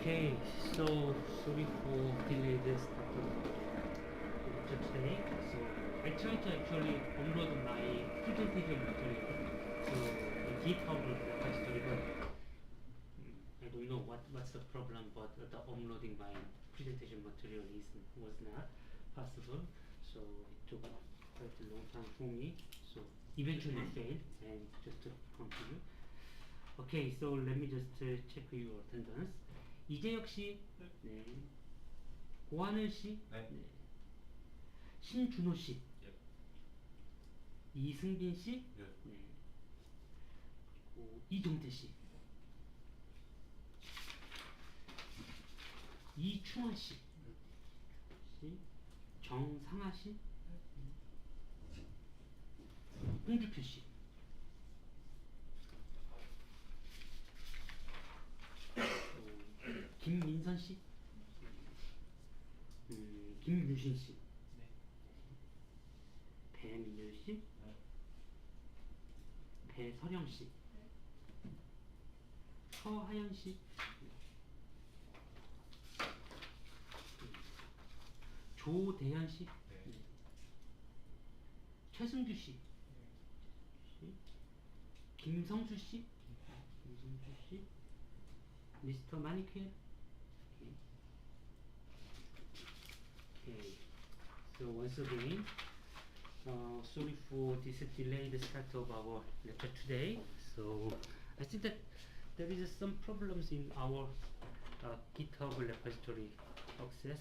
Okay, so sorry for delay this today. So I tried to actually upload my presentation material to the GitHub repository, but I don't know what's the problem. But the uploading my presentation material was not possible. So it took quite a long time for me. So eventually failed and just to continue. Okay, so let me just check your attendance. 이재혁 씨, 네. 고하늘 씨, 네. 네. 신준호 씨, 예. 이승빈 씨, 예. 네. 그리고 이종태 씨, 이충원 씨, 정상아 씨, 홍주표 씨, 김민선 씨, 김유신 씨, 네. 배민열 씨, 네. 배서령 씨, 서하연 씨, 조대현 씨, 네. 최승규 씨, 김성수 씨, 미스터 마니큐어. Okay. So once again, sorry for this delayed start of our lecture today. So I think that there is some problems in our GitHub repository access.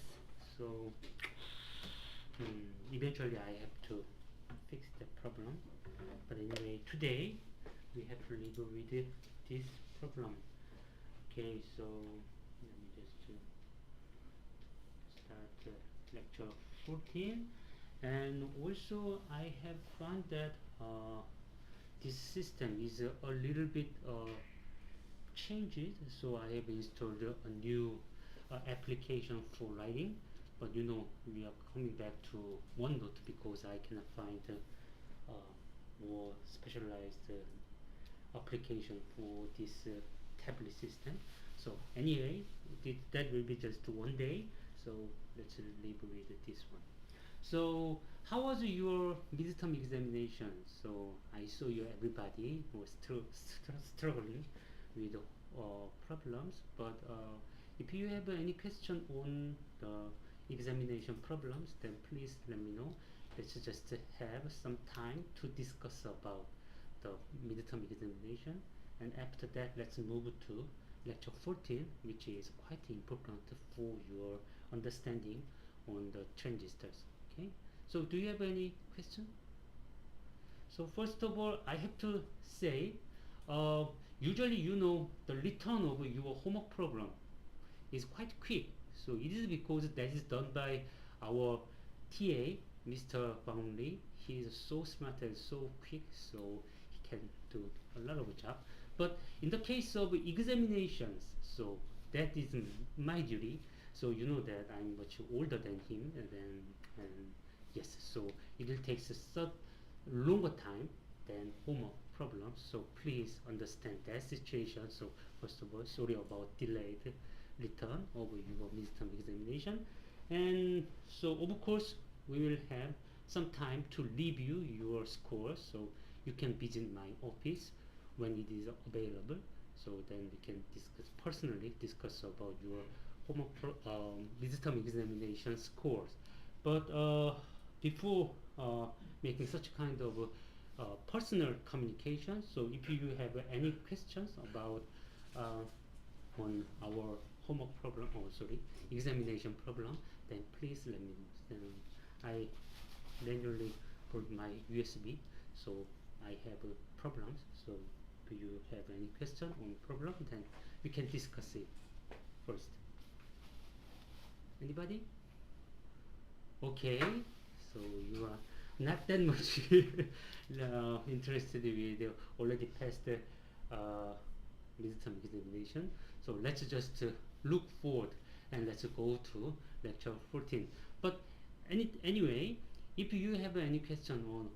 So eventually I have to fix the problem. But anyway, today we have to live with this problem. Okay, so let me just start lecture 14. And also I have found that this system is a little bit changed, so I have installed a new application for writing. But you know, we are coming back to OneNote because I cannot find more specialized application for this tablet system. So anyway, that will be just one day. So let's leave with this one. So how was your midterm examination? So I saw you everybody was struggling with problems, but if you have any question on the examination problems, then please let me know. Let's just have some time to discuss about the midterm examination, and after that let's move to lecture 14, which is quite important for your understanding on the transistors. Okay, so do you have any question? So first of all, I have to say, usually you know the return of your homework program is quite quick. So it is because that is done by our TA, Mr. Bang Lee. He is so smart and so quick, so he can do a lot of job. But in the case of examinations, so that is my duty. So you know that I'm much older than him, and yes, so it will take a longer time than homework problems. So please understand that situation. So first of all, sorry about delayed return of your midterm examination, and so of course we will have some time to review your scores. So you can visit my office when it is available. So then we can personally discuss about your homework midterm examination scores. But before making such kind of personal communication, so if you have any questions about on our homework problem, examination problem, then please let me know. Then I manually put my USB, so I have problems. So do you have any question on problem? Then we can discuss it first. Anybody? Okay, so you are not that much interested with already passed midterm examination. So let's just look forward and let's go to lecture 14. But anyway, if you have any question on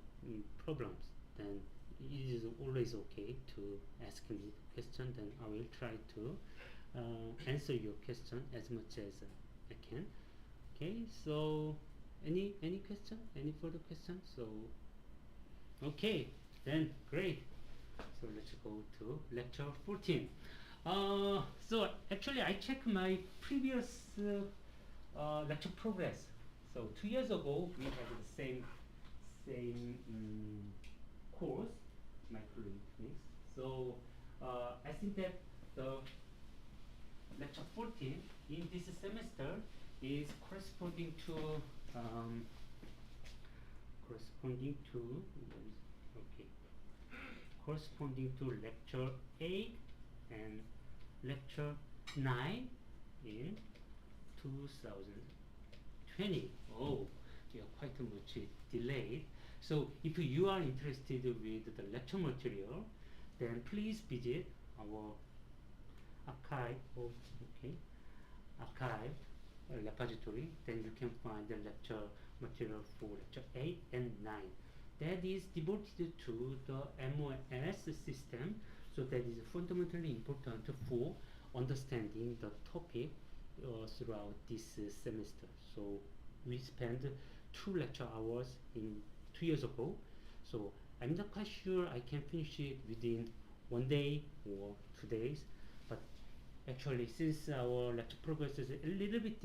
problems, then it is always okay to ask me question. Then I will try to answer your question as much as I can. Okay, so any question, any further questions? So okay, then great. So let's go to lecture 14. So actually I checked my previous lecture progress. So 2 years ago we had the same course, microelectronics. So I think that the lecture 14 in this semester is corresponding to um, corresponding to okay corresponding to lecture 8 and lecture 9 in 2020. Oh, we are quite much delayed. So if you are interested with the lecture material, then please visit our archive of okay archive repository. Then you can find the lecture material for lecture 8 and 9. That is devoted to the MOS system. So that is fundamentally important for understanding the topic throughout this semester. So we spent 2 lecture hours in 2 years ago. So I'm not quite sure I can finish it within 1 day or 2 days, but actually since our lecture progress is a little bit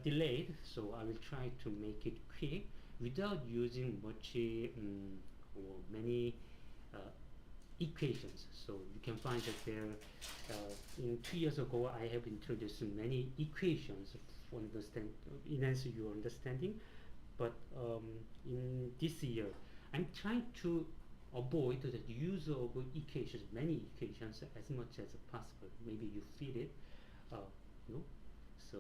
delayed, so I will try to make it quick without using much or many uh, equations. So you can find that there in 2 years ago I have introduced many equations for enhance your understanding, but in this year I'm trying to avoid the use of equations, many equations as much as possible. Maybe you feel it, no? So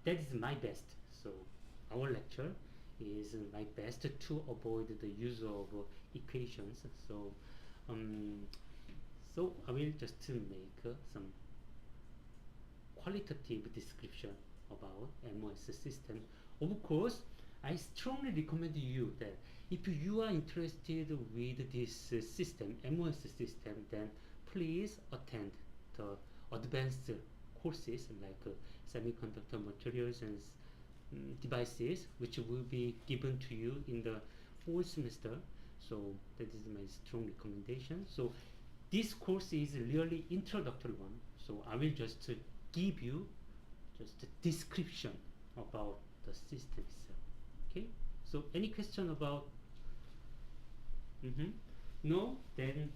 that is my best. So our lecture is my best to avoid the use of equations. So so I will just make some qualitative description about MOS system. Of course, I strongly recommend you that if you are interested with this system, MOS system, then please attend the advanced courses like semiconductor materials and devices, which will be given to you in the fall semester. So that is my strong recommendation. So this course is really introductory one. So I will just give you just a description about the system itself. Okay. So any question about? No. Then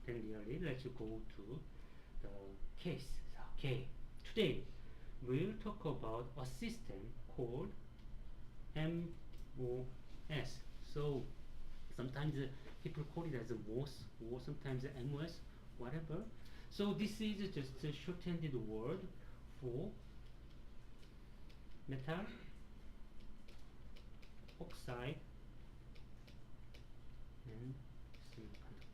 really let's go to the case. Okay. Today we'll talk about a system called MOS. So sometimes people call it as a MOS or sometimes MOS, whatever. So this is just a shortened word for metal oxide and semiconductor.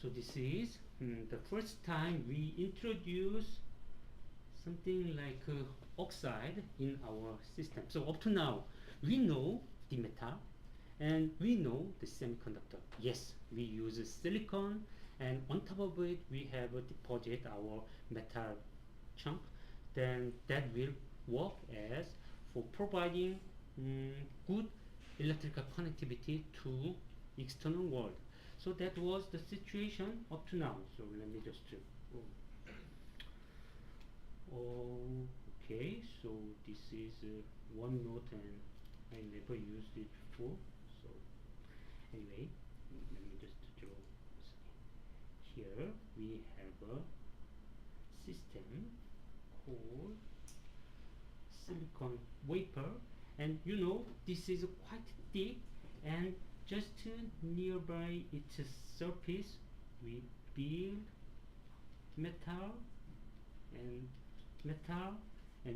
So this is the first time we introduce something like oxide in our system. So up to now we know the metal and we know the semiconductor. Yes, we use silicon, and on top of it we have deposit our metal chunk. Then that will work as for providing good electrical connectivity to external world. So that was the situation up to now. So let me just okay, so this is one note and I never used it before. So anyway, let me just draw. Here we have a system called silicon wafer, and you know this is quite thick, and just nearby its surface we build metal and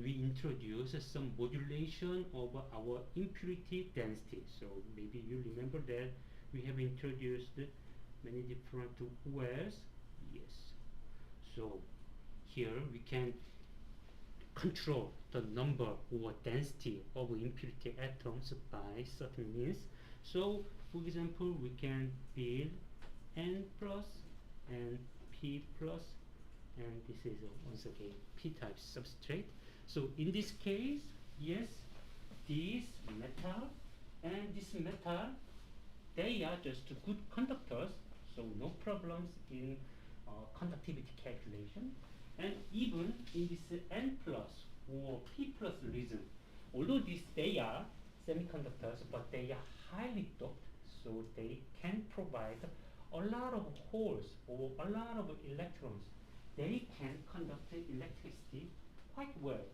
we introduce some modulation of our impurity density. So maybe you remember that we have introduced many different OLs. Yes. So here we can control the number or density of impurity atoms by certain means. So for example, we can build n plus and P plus, and this is once again P-type substrate. So in this case, yes, this metal and this metal, they are just good conductors, so no problems in conductivity calculation. And even in this N plus or P plus region, although they are semiconductors, but they are highly doped, so they can provide a lot of holes or a lot of electrons. They can conduct electricity quite well.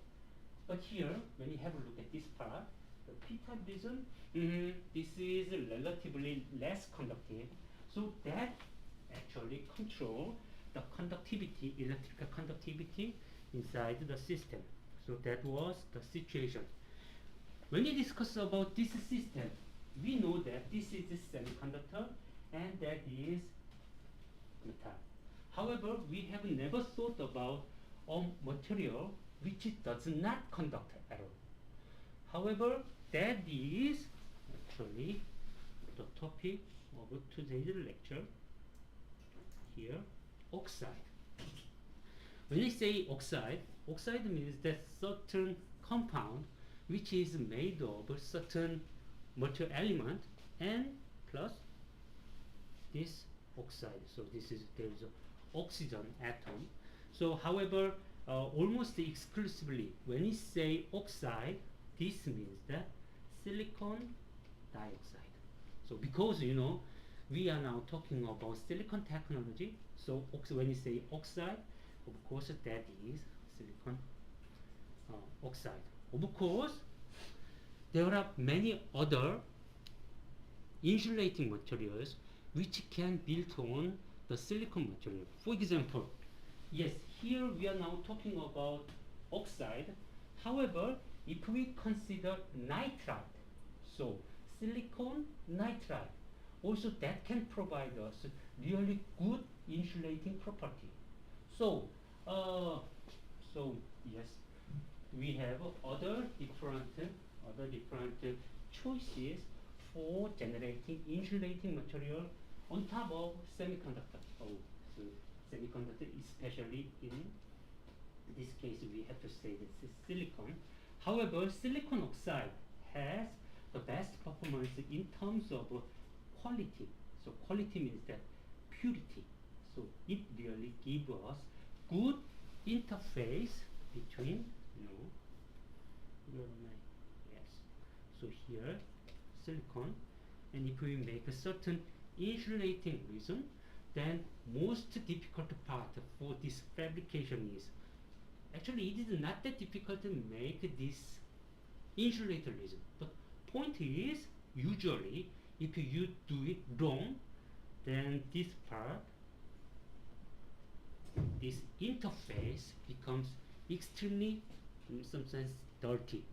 But here, when you have a look at this part, the p-type region, this is relatively less conductive. So that actually control the conductivity, electrical conductivity inside the system. So that was the situation. When you discuss about this system, we know that this is a semiconductor and that is metal. However, we have never thought about a material which does not conduct at all. However, that is actually the topic of today's lecture. Here, oxide. When I say oxide, oxide means that certain compound which is made of a certain material element and plus this oxide. So this is, there is an oxygen atom. So however, almost exclusively when you say oxide, this means that silicon dioxide. So because we are now talking about silicon technology, so when you say oxide, of course that is silicon oxide. Of course, there are many other insulating materials which can build on the silicon material. For example, yes, here we are now talking about oxide. However, if we consider nitride, so silicon nitride, also that can provide us really good insulating property. So, yes, we have other different choices for generating insulating material on top of semiconductor. So semiconductor, especially in this case, we have to say that it's silicon. However, silicon oxide has the best performance in terms of quality. So quality means that purity. So it really gives us good interface between, yes. So here, silicon, and if we make a certain insulating region, then most difficult part for this fabrication is, actually it is not that difficult to make this insulated region. But point is, usually if you do it wrong, then this part, this interface becomes extremely, in some sense, dirty.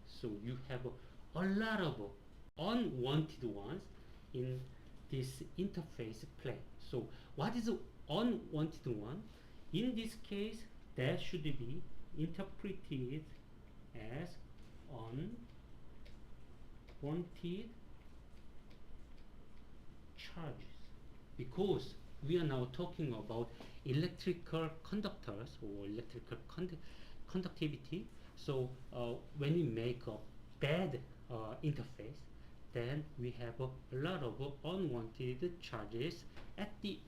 So you have a lot of unwanted ones in this interface plane. So what is an unwanted one? In this case, that should be interpreted as unwanted charges, because we are now talking about electrical conductors or electrical conductivity. So when we make a bad interface, then we have a lot of unwanted charges at the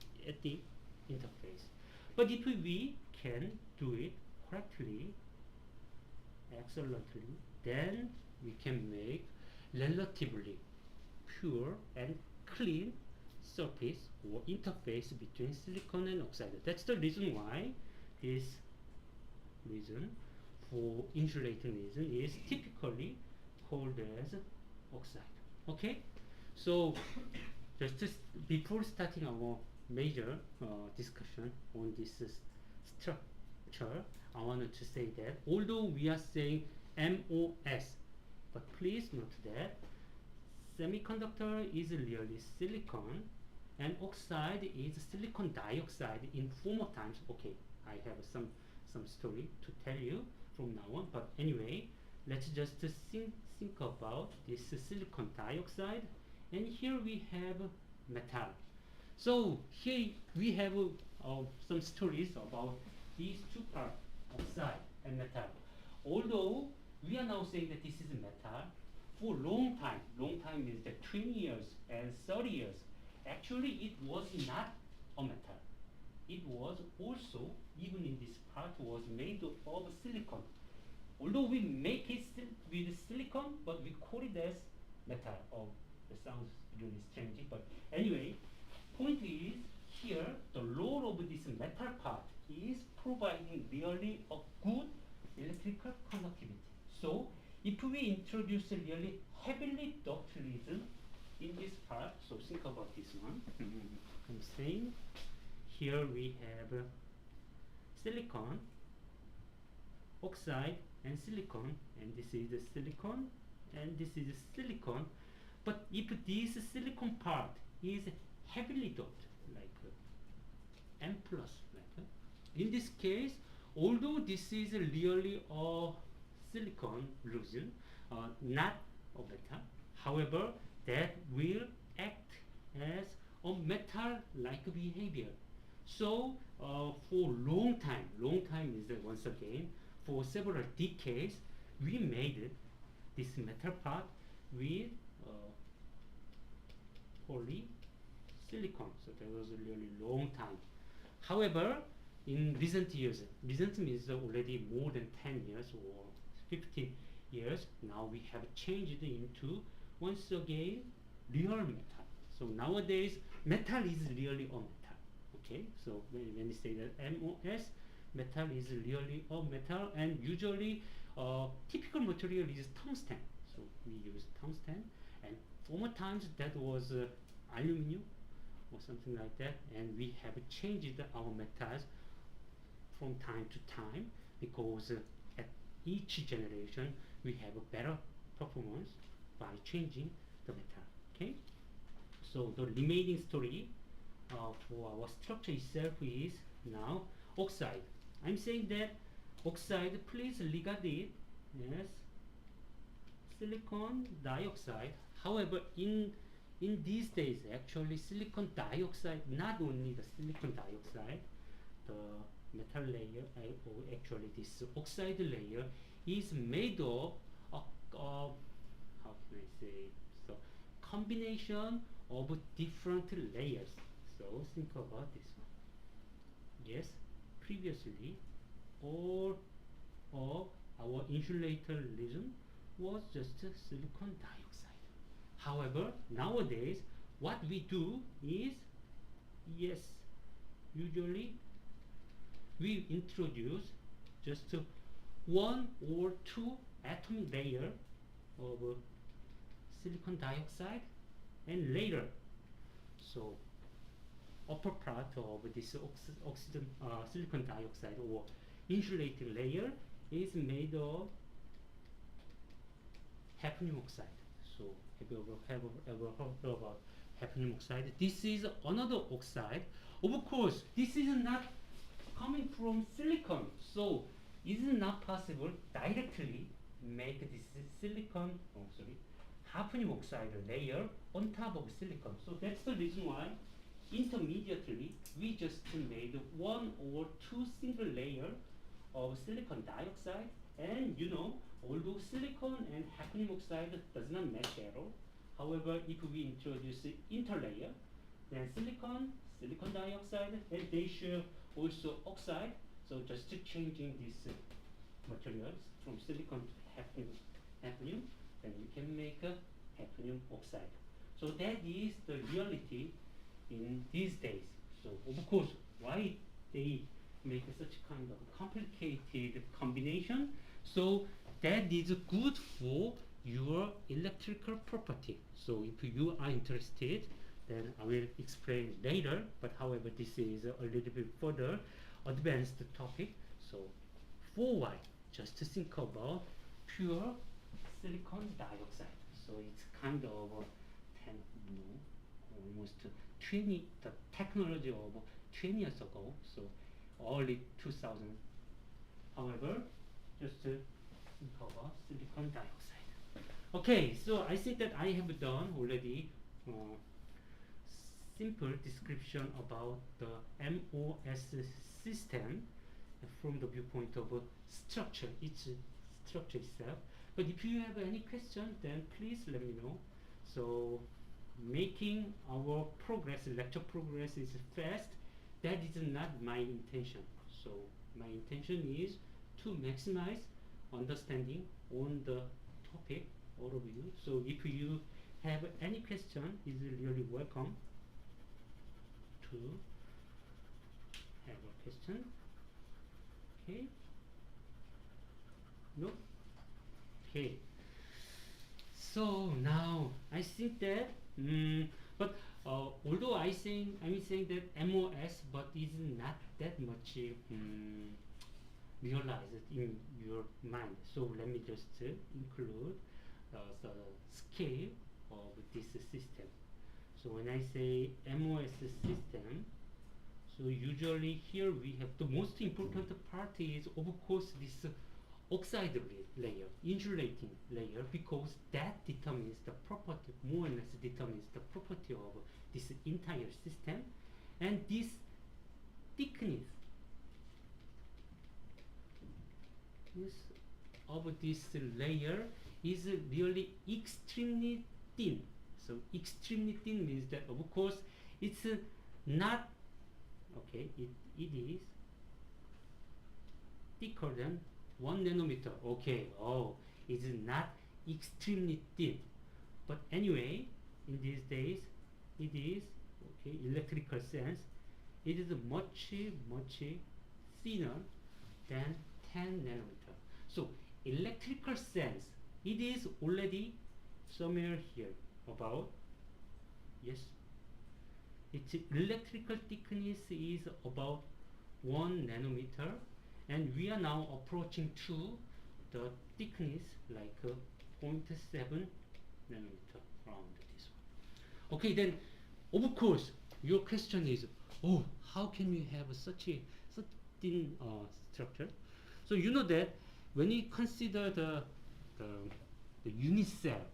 interface. But if we can do it correctly, excellently, then we can make relatively pure and clean surface or interface between silicon and oxide. That's the reason why this region for insulating region is typically called as oxide. Okay, so just before starting our major discussion on this structure, I wanted to say that although we are saying MOS, but please note that semiconductor is really silicon and oxide is silicon dioxide in former times. Okay, I have some story to tell you from now on, but anyway, let's just think about this silicon dioxide, and here we have metal. So here we have some stories about these two parts, oxide and metal. Although we are now saying that this is metal, for long time is that 20 years and 30 years, actually it was not a metal. It was also, even in this part, was made of silicon. Although we make it with silicon, but we call it as metal. Oh, that sounds really strange, but anyway, point is here the role of this metal part is providing really a good electrical conductivity. So if we introduce a really heavily doped resin in this part, so think about this one. I'm saying here we have silicon, oxide, and silicon, and this is the silicon, and this is the silicon. But if this silicon part is heavily doped, like M plus, like in this case, although this is really a silicon resin, not a metal, however, that will act as a metal-like behavior. So for long time is once again, for several decades, we made this metal part with polysilicon. So that was a really long time. However, in recent years, recent means already more than 10 years or 15 years, now we have changed into, once again, real metal. So nowadays, metal is really a metal. Okay, so when we say that MOS, metal is really a metal, and usually typical material is tungsten. So we use tungsten, and former times that was aluminum or something like that, and we have changed our metals from time to time because at each generation we have a better performance by changing the metal. Okay, so the remaining story for our structure itself is now oxide. I'm saying that oxide, please regard it as silicon dioxide. However, in these days, actually, silicon dioxide, not only the silicon dioxide, the metal layer, or actually this oxide layer, is made of how can I say, so combination of different layers. So think about this one. Yes, previously all of our insulator resin was just silicon dioxide. However, nowadays what we do is, yes, usually we introduce just one or two atomic layer of silicon dioxide, and later, so upper part of this silicon dioxide or insulating layer is made of hafnium oxide. So have you ever heard about hafnium oxide? This is another oxide. Of course, this is not coming from silicon, so it is not possible directly make this hafnium oxide layer on top of silicon. So that's the reason why intermediately we just made one or two single layer of silicon dioxide, and although silicon and hafnium oxide does not match at all, however, if we introduce interlayer, then silicon dioxide, and they share also oxide, so just changing these materials from silicon to hafnium, then we can make a hafnium oxide. So that is the reality in these days. So of course, why they make such kind of complicated combination? So that is good for your electrical property. So if you are interested, then I will explain later. But however, this is a little bit further advanced topic. So for why, just to think about pure silicon dioxide. So it's kind of almost 20, the technology of 20 years ago, so early 2000. However, just to think about silicon dioxide. Okay, so I think that I have done already simple description about the MOS system from the viewpoint of structure, its structure itself. But if you have any question, then please let me know. So making our progress, lecture progress is fast. That is not my intention. So my intention is to maximize understanding on the topic overview. So if you have any question, is really welcome to have a question. Okay. No. Okay. So now I think that, but although I'm saying that MOS, but is not that much realized in your mind. So let me just include the scale of this system. So when I say MOS system, so usually here we have the most important part is of course this oxide layer, insulating layer, because that determines the property, more or less determines the property of this entire system. And this thickness of this layer is really extremely thin. So extremely thin means that of course it's not, okay, it is thicker than 1 nanometer. Okay, oh, it's not extremely thin, but anyway, in these days it is, okay, electrical sense, it is much thinner than 10 nanometer. So electrical sense, it is already somewhere here about, yes, its electrical thickness is about 1 nanometer, and we are now approaching to the thickness like 0.7 nanometer around this one. Okay, then of course your question is, oh, how can you have such thin structure? So you know that when you consider the unit cell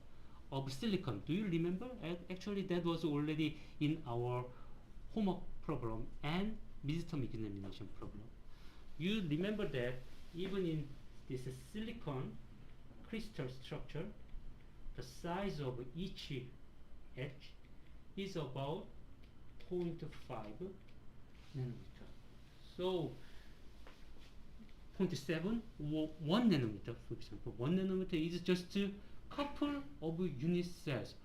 of silicon, do you remember? Actually, that was already in our homework problem and midterm examination problem. You remember that even in this silicon crystal structure, the size of each edge is about 0.5 nanometer. So 0.7 or 1 nanometer, for example. 1 nanometer is just a couple of unit cells.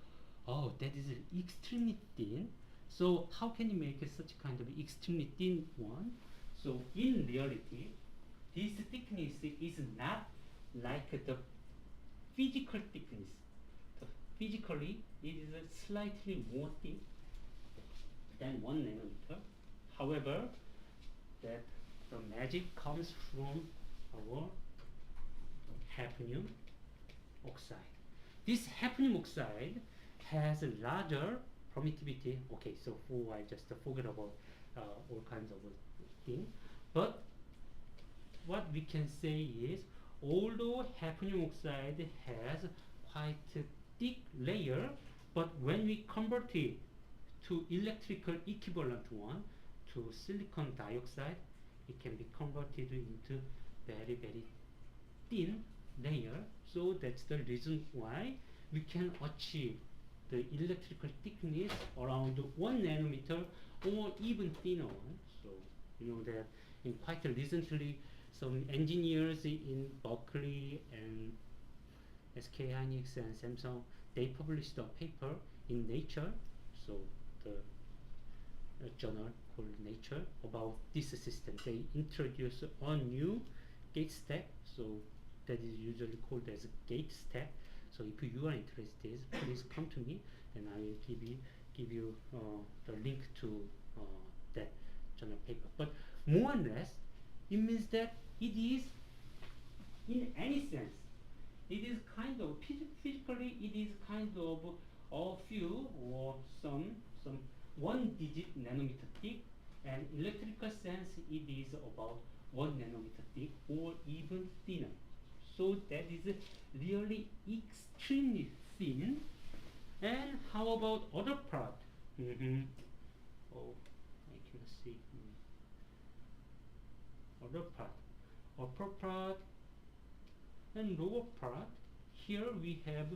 Oh, that is extremely thin. So how can you make such kind of extremely thin one? So in reality, this thickness is not like the physical thickness. Physically, it is slightly more thin than 1 nanometer. However, that the magic comes from our hafnium oxide. This hafnium oxide has a larger permittivity. Okay, so I just forget about all kinds of things. But what we can say is, although hafnium oxide has quite a thick layer, but when we convert it to electrical equivalent one, to silicon dioxide, it can be converted into very thin layer. So that's the reason why we can achieve the electrical thickness around 1 nanometer or even thinner one. So you know that in quite recently, some engineers in Berkeley and SK Hynix and Samsung, they published a paper in Nature, so the journal called Nature, about this system. They introduced a new gate stack, so that is usually called as a gate stack. So if you are interested, please come to me and I will give you the link to that journal paper. But more or less, it means that it is, in any sense, it is kind of physically, it is kind of a few or some 1 digit nanometer thick, and electrical sense it is about 1 nanometer thick or even thinner. So that is really extremely thin. And how about other part? Oh, I cannot see. Other part, upper part and lower part. Here we have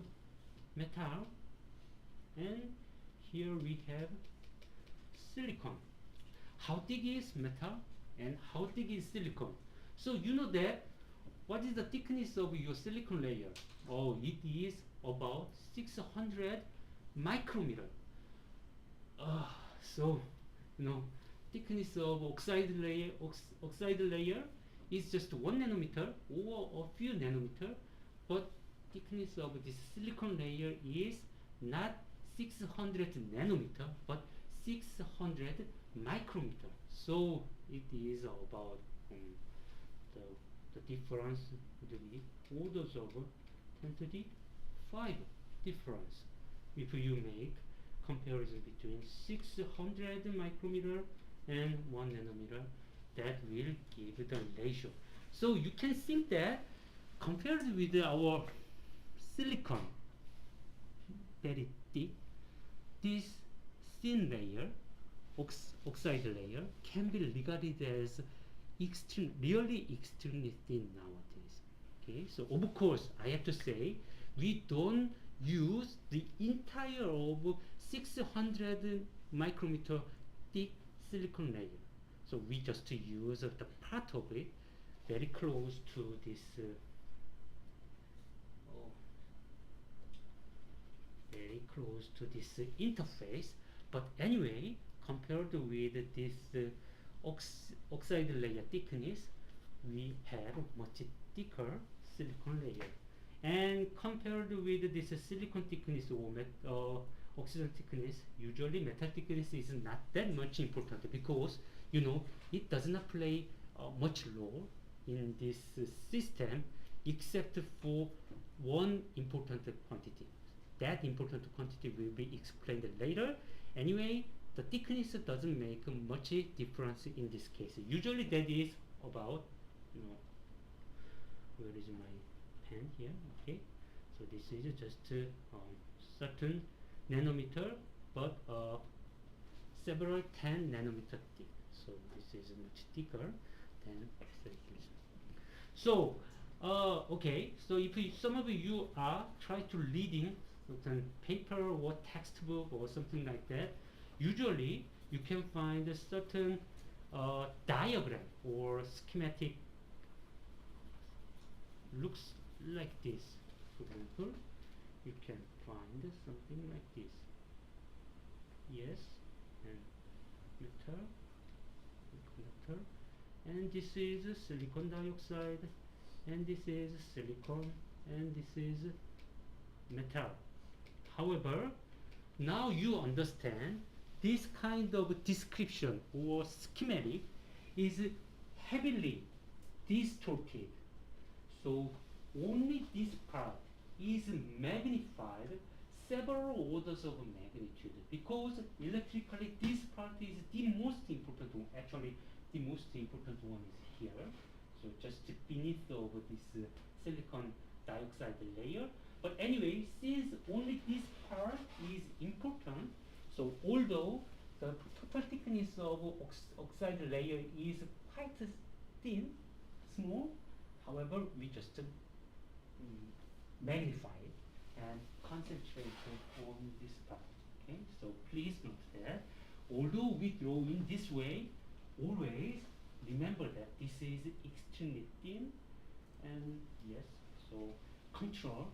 metal, and here we have silicon. How thick is metal and how thick is silicon? So you know that what is the thickness of your silicon layer? Oh, it is about 600 micrometer. So you know, thickness of oxide layer is just 1 nanometer or a few nanometer, but thickness of this silicon layer is not 600 nanometer but 600 micrometer. So it is about the, the difference would be orders of 10 to the 5 difference if you make comparison between 600 micrometer and 1 nanometer. That will give the ratio. So you can think that compared with our silicon very thick, this thin layer, oxide layer, can be regarded as really extremely thin nowadays. Okay, so of course I have to say we don't use the entire of 600 micrometer thick silicon layer. So we just use the part of it very close to this very close to this interface. But anyway, compared with this oxide layer thickness, we have much thicker silicon layer. And compared with this silicon thickness or oxygen thickness, usually metal thickness is not that much important because you know it does not play much role in this system except for one important quantity. That important quantity will be explained later. Anyway, the thickness doesn't make much difference in this case. Usually that is about, you know, where is my pen here? Okay, so this is just certain nanometer, but several 10 nanometer thick. So this is much thicker than silicon. So okay, so if some of you are trying to reading certain paper or textbook or something like that, usually you can find a certain diagram or schematic looks like this. For example, you can find something like this. Yes, and metal, and this is silicon dioxide, and this is silicon, and this is metal. However, now you understand this kind of description or schematic is heavily distorted. So only this part is magnified several orders of magnitude because electrically this part is the most important one. Actually, the most important one is here. So just beneath of this silicon dioxide layer. But anyway, since only this part is important, so although the total thickness of oxide layer is quite thin, small, however, we just magnify it and concentrate on this part. Okay, so please note that although we draw in this way, always remember that this is extremely thin, and yes, so control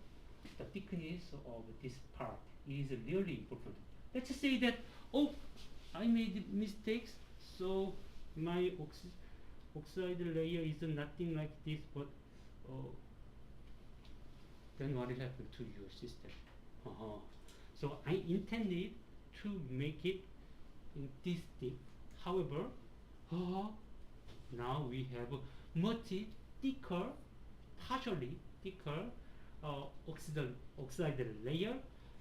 the thickness of this part is really important. Let's say that, oh, I made mistakes, so my oxide layer is nothing like this, but then what will happen to your system? So I intended to make it in this thick. However, now we have a much thicker, partially thicker oxide layer,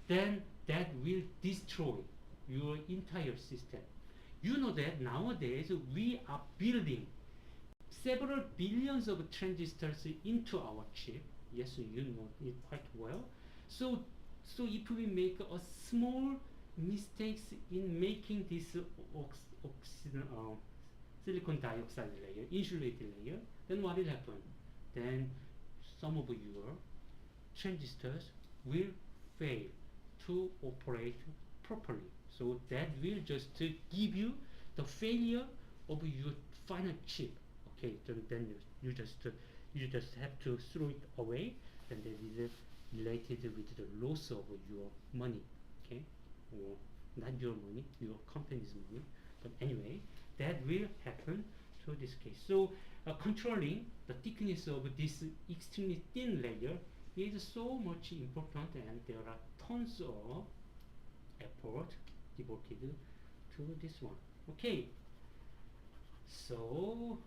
then that will destroy your entire system. You know that nowadays we are building several billions of transistors into our chip. Yes, you know it quite well. So if we make a small mistakes in making this silicon dioxide layer, insulated layer, then what will happen? Then some of your transistors will fail to operate properly. So that will just give you the failure of your final chip. Okay, then you just have to throw it away, and that is related with the loss of your money. Okay, or not your money, your company's money. But anyway, that will happen to this case. So controlling the thickness of this extremely thin layer is so much important, and there are tons of effort devoted to this one. Okay, so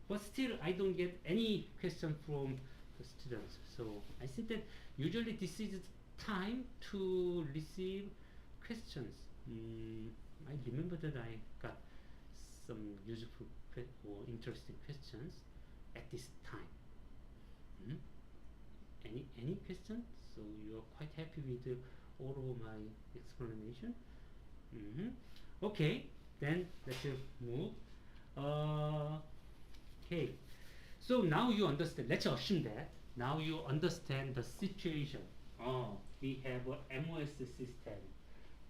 but still I don't get any question from the students. So I think that usually this is time to receive questions. I remember that I got some useful or interesting questions at this time. Any questions? So you are quite happy with all of my explanation? Okay, then let's move. Okay, so now you understand. Let's assume that now you understand the situation. We have a MOS system.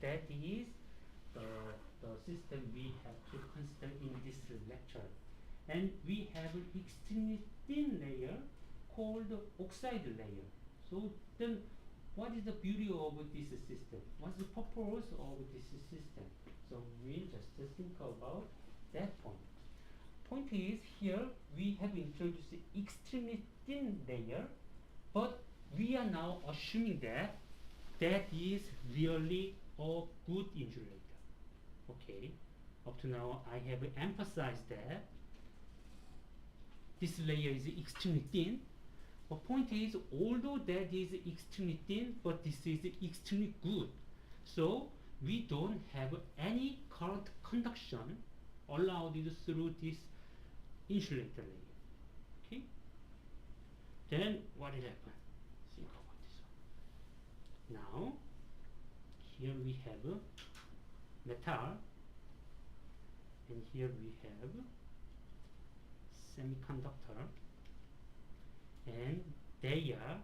That is the system we have to consider in this lecture. And we have an extremely thin layer called oxide layer. So then what is the beauty of this system? What's the purpose of this system? So we'll just think about that point. Point is, here we have introduced extremely thin layer, but we are now assuming that that is really a good insulator. Okay, up to now I have emphasized that this layer is extremely thin. But point is, although that is extremely thin, but this is extremely good. So we don't have any current conduction allowed through this insulator layer. Okay. Then what will happen? Think about this one. Now here we have metal, and here we have semiconductor, and they are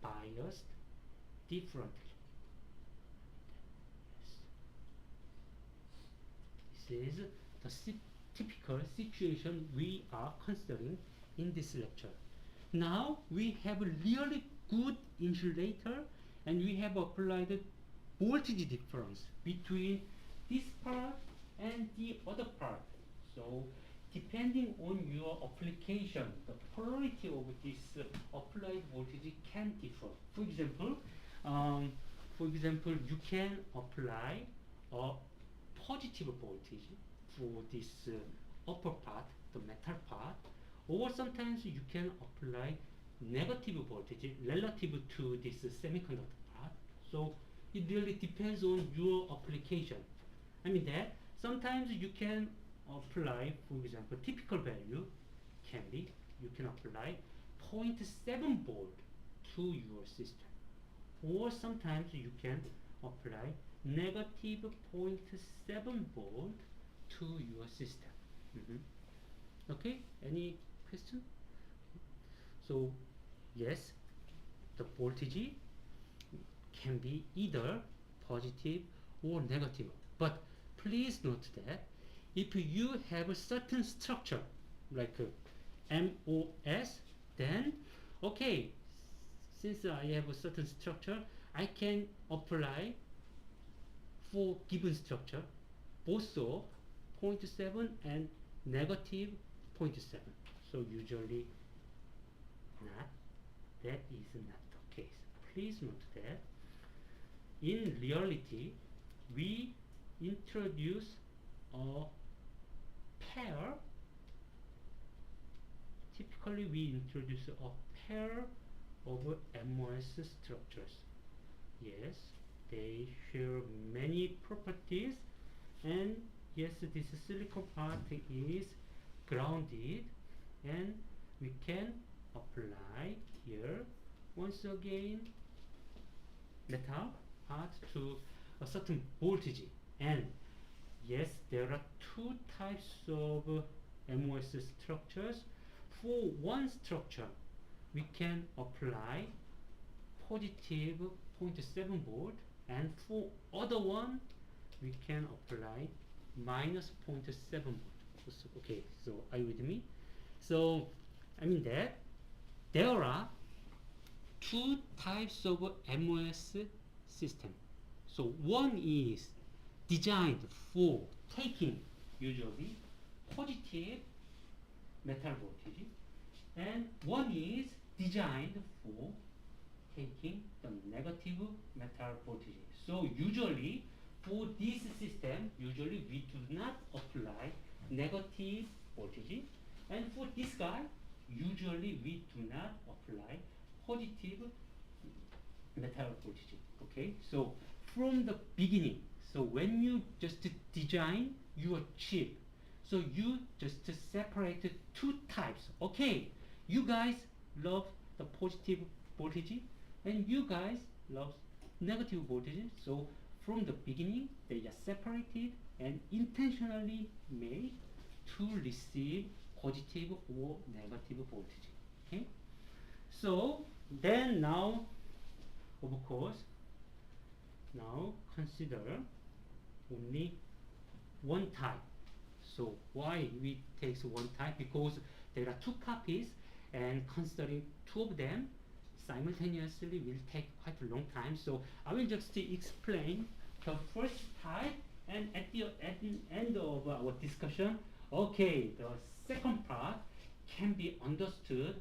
biased differently. This is the typical situation we are considering in this lecture. Now we have a really good insulator, and we have applied voltage difference between this part and the other part. So depending on your application, the polarity of this applied voltage can differ. For example, you can apply a positive voltage for this upper part, the metal part, or sometimes you can apply negative voltage relative to this semiconductor part. So it really depends on your application. I mean that sometimes you can apply, for example, typical value can be, you can apply 0.7 volt to your system, or sometimes you can apply negative 0.7 volt to your system. Okay, any question? So yes, the voltage can be either positive or negative, but please note that if you have a certain structure like MOS, then okay, since I have a certain structure, I can apply for given structure both 0.7 and negative 0.7. So usually that is not the case. Please note that in reality we introduce a pair. Typically we introduce a pair of MOS structures. Yes, they share many properties, and yes, this silicon part is grounded, and we can apply here once again metal, part to a certain voltage. And yes, there are two types of MOS structures. For one structure, we can apply positive zero point 0.7 volt, and for other one, we can apply minus zero point 0.7 volt. Okay, so are you with me? So I mean that there are two types of MOS system. So one is designed for taking usually positive metal voltage, and one is designed for taking the negative metal voltage. So usually for this system, usually we do not apply negative voltage, and for this guy, usually we do not apply positive metal voltage. Okay, so from the beginning, so when you just design your chip, so you just separate two types. Okay, you guys love the positive voltage, and you guys love negative voltage. So from the beginning, they are separated and intentionally made to receive positive or negative voltage. Okay, so then now, of course, now consider only one type. So why we take one type? Because there are two copies, and considering two of them simultaneously will take quite a long time. So I will just explain the first type, and at the end of our discussion, okay, the second part can be understood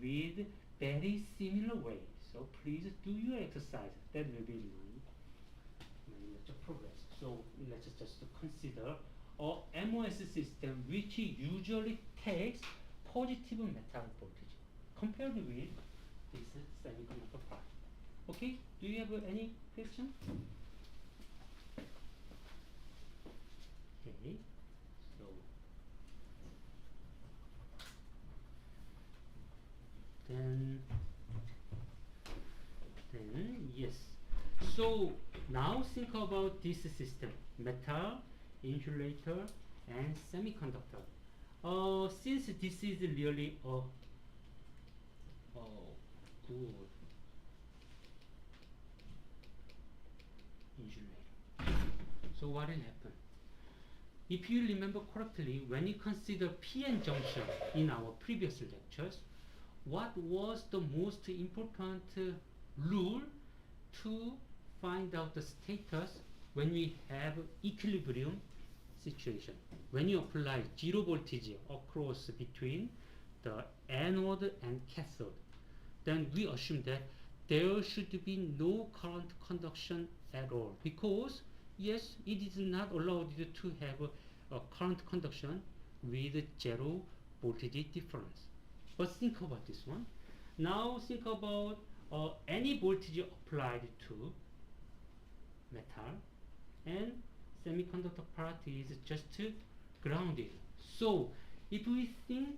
with very similar way. So please do your exercise. That will be my lecture progress. So let's just consider a MOS system which usually takes positive metal voltage compared with this semiconductor part. Okay, do you have any question? Okay, so then yes. So now think about this system: metal, insulator, and semiconductor. Since this is really a good insulator, so what will happen? If you remember correctly, when you consider PN junction in our previous lectures, what was the most important rule to find out the status when we have equilibrium situation? When you apply zero voltage across between the anode and cathode, then we assume that there should be no current conduction at all, because yes, it is not allowed to have a current conduction with zero voltage difference. But think about this one. Now think about any voltage applied to metal, and semiconductor part is just grounded. So if we think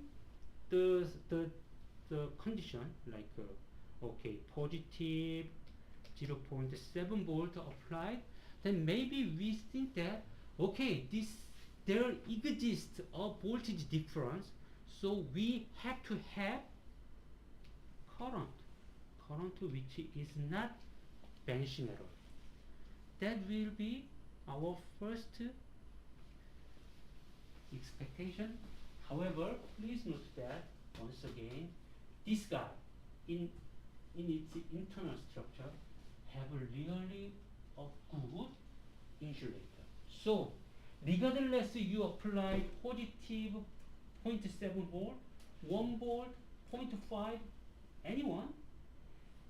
the condition like okay, positive 0.7 volt applied, then maybe we think that okay, there exists a voltage difference, so we have to have current which is not vanishing at all. That will be our first expectation. However, please note that once again, this guy in its internal structure have a really a good insulator. So regardless you apply positive 0.7 volt, 1 volt, 0.5, anyone,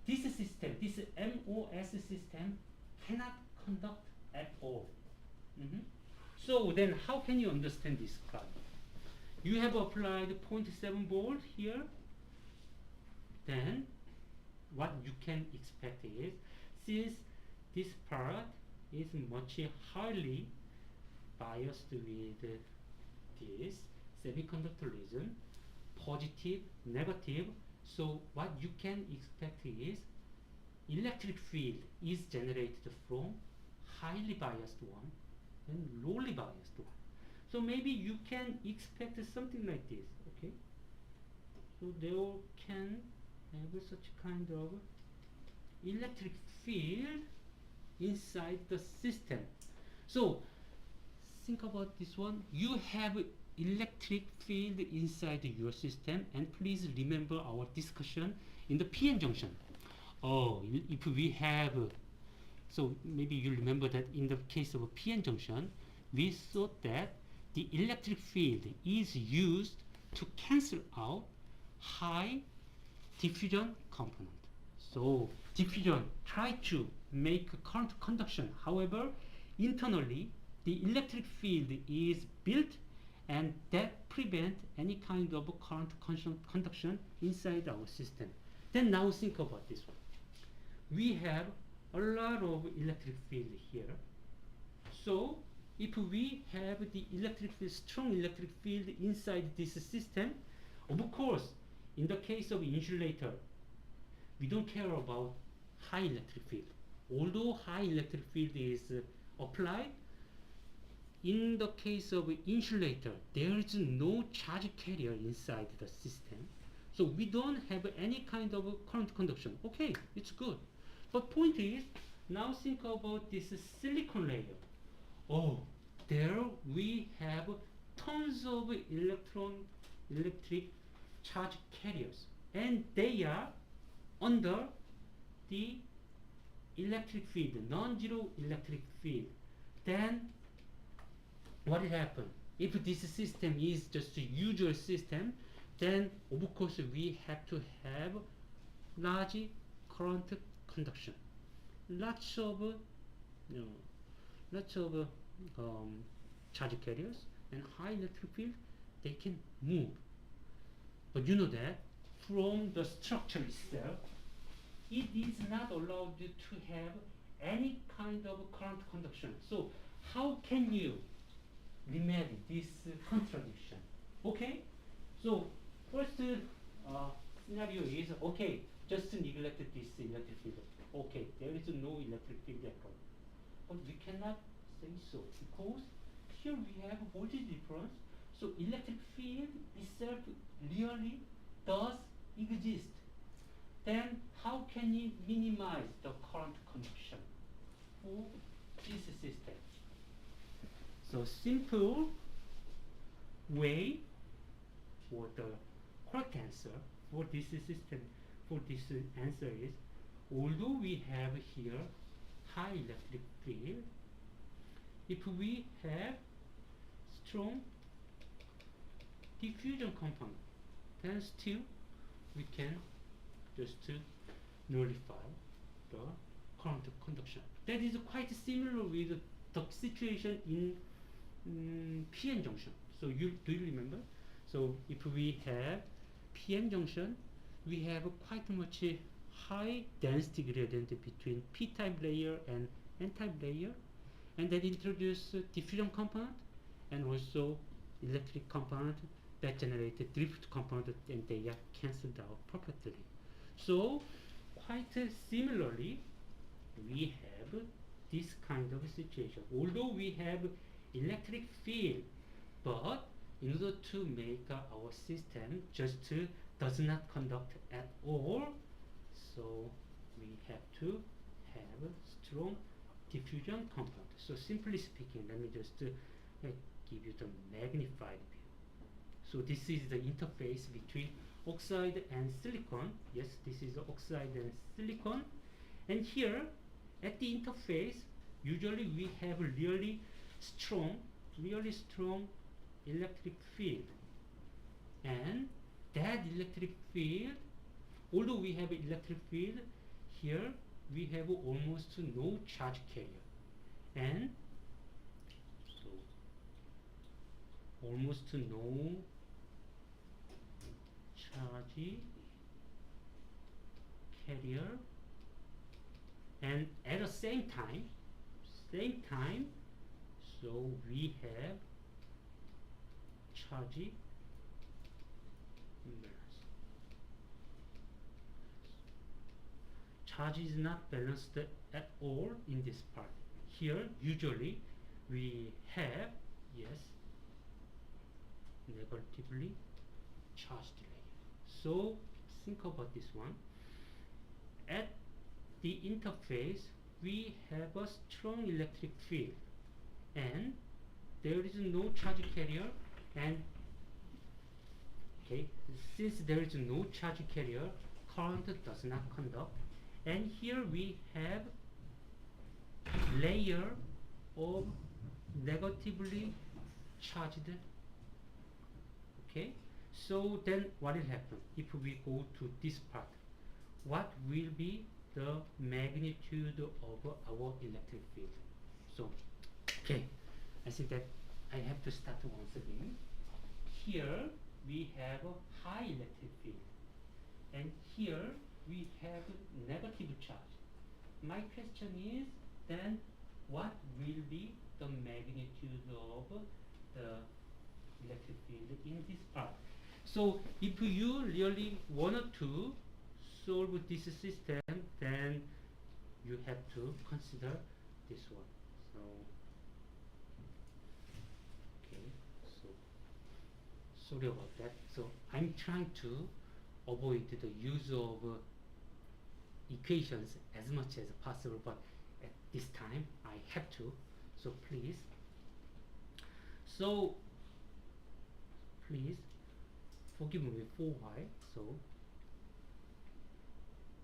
this system, this MOS system cannot conduct at all. So then how can you understand this problem? You have applied 0.7 volt here, then what you can expect is, since this part is much highly biased with this semiconductor region, positive, negative, so what you can expect is electric field is generated from highly biased one and lowly biased one. So maybe you can expect something like this, okay? So they all can have such kind of electric field inside the system. So think about this one. You have electric field inside your system, and please remember our discussion in the PN junction. Oh, if we have, so maybe you remember that in the case of a PN junction, we thought that the electric field is used to cancel out high diffusion component. So diffusion try to make current conduction. However, internally the electric field is built, and that prevent any kind of current conduction inside our system. Then now think about this one. We have a lot of electric field here. So if we have the electric field, strong electric field inside this system, of course, in the case of insulator, we don't care about high electric field. Although high electric field is applied, in the case of insulator, there is no charge carrier inside the system. So we don't have any kind of current conduction. Okay, it's good. But point is, now think about this silicon layer. Oh, there we have tons of electric charge carriers, and they are under the electric field, non-zero electric field. Then what will happen? If this system is just a usual system, then of course we have to have large current conduction, lots of charge carriers, and high electric field, they can move. But you know that from the structure itself, it is not allowed to have any kind of current conduction. So how can you remedy this contradiction? Okay, so first scenario is, okay, just neglect this electric field. Okay, there is no electric field at all. But we cannot say so, because here we have voltage difference. So electric field itself really does exist. Then how can you minimize the current conduction for this system? So simple way for the correct answer for this system, for this answer is, although we have here high electric field, if we have strong diffusion component, then still we can just nullify the current conduction. That is quite similar with the situation in PN junction. So do you remember? So if we have PN junction, we have quite much high density gradient between p-type layer and n-type layer, and that introduce diffusion component and also electric component that generate drift component, and they are cancelled out perfectly. So quite similarly, we have this kind of situation. Although we have electric field, but in order to make our system just does not conduct at all, so we have to have strong diffusion component. So simply speaking, let me just give you the magnified view. So this is the interface between oxide and silicon. Yes, this is oxide and silicon. And here at the interface, usually we have really strong electric field. And that electric field, although we have electric field, here we have almost no charge carrier. And so almost no charge carrier, and at the same time, so we have charge imbalance. charge is not balanced at all in this part. Here usually we have, yes, negatively charged layer. So think about this one. At the interface we have a strong electric field and there is no charge carrier, and okay, since there is no charge carrier, current does not conduct, and here we have layer of negatively charged. Okay, so then what will happen if we go to this part? What will be the magnitude of our electric field? So okay, I see that I have to start once again. Here we have a high electric field and here we have negative charge. My question is then what will be the magnitude of the electric field in this part? So if you really want to solve this system, then you have to consider this one. So okay, so sorry about that. So I'm trying to avoid the use of equations as much as possible, but at this time I have to. So please forgive me for why. So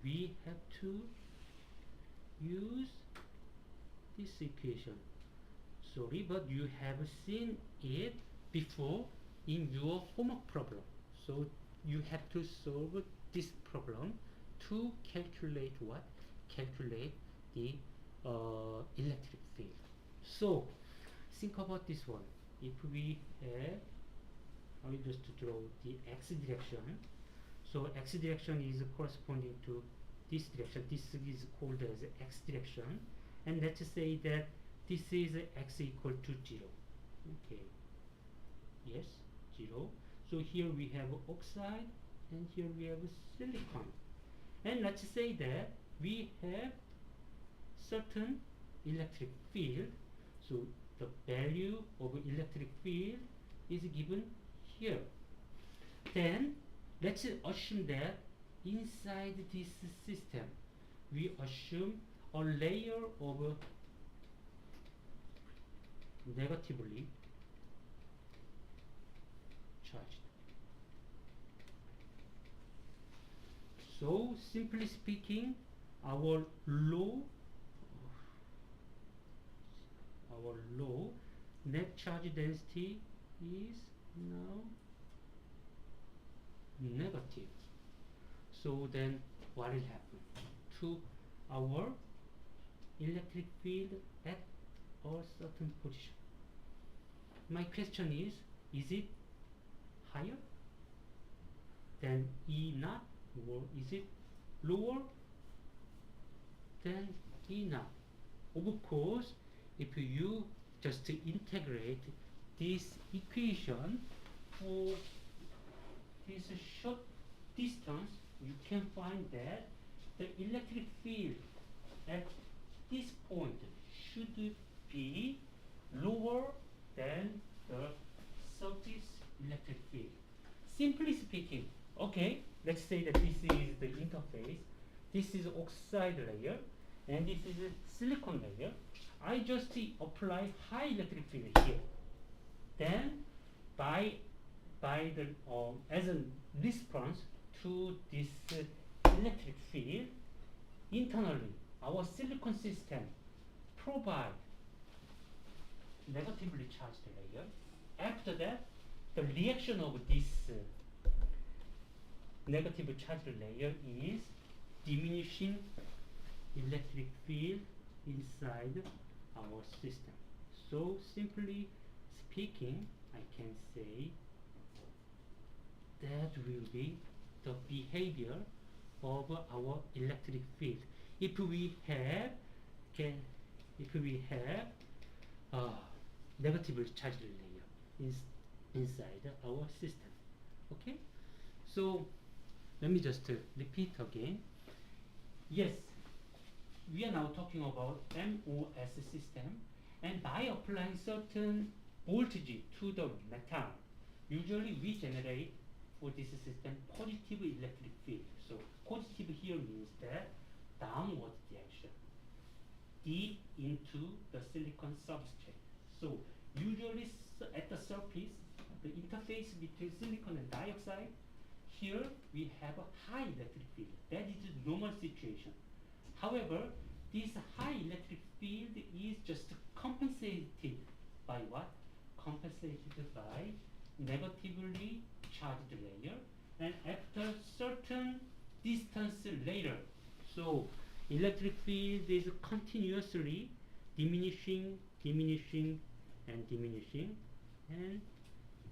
we have to use this equation. Sorry, but you have seen it before in your homework problem. So you have to solve this problem to calculate what? Calculate the electric field. So think about this one. If we have, I will just draw the x direction. So x direction is corresponding to this direction. This is called as x direction, and let's say that this is x equal to 0. Okay. Yes, 0. So here we have oxide and here we have silicon. And let's say that we have certain electric field. So the value of electric field is given here. Then let's assume that inside this system we assume a layer of negatively charged. So simply speaking, our low net charge density is now negative. So then what will happen to our electric field at a certain position? My question is it higher than E naught, or is it lower than E naught? Of course, if you just integrate this equation for this short distance, you can find that the electric field at this point should be lower than the surface electric field. Simply speaking, okay, let's say that this is the interface, this is oxide layer, and this is a silicon layer. I just apply high electric field here. Then by the as a response to this electric field, internally our silicon system provide negatively charged layer. After that, the reaction of this negative charged layer is diminishing electric field inside our system. So simply speaking, I can say that will be the behavior of our electric field. If we have negatively charged layer inside our system. Okay, so let me just repeat again. Yes, we are now talking about MOS system, and by applying certain voltage to the metal, usually we generate for this system positive electric field. So positive here means that downward direction, deep into the silicon substrate. So usually at the surface, the interface between silicon and dioxide, here we have a high electric field. That is the normal situation. However, this high electric field is just compensated by what? Compensated by negatively charged layer, and after certain distance later, so electric field is continuously diminishing, diminishing, and diminishing. And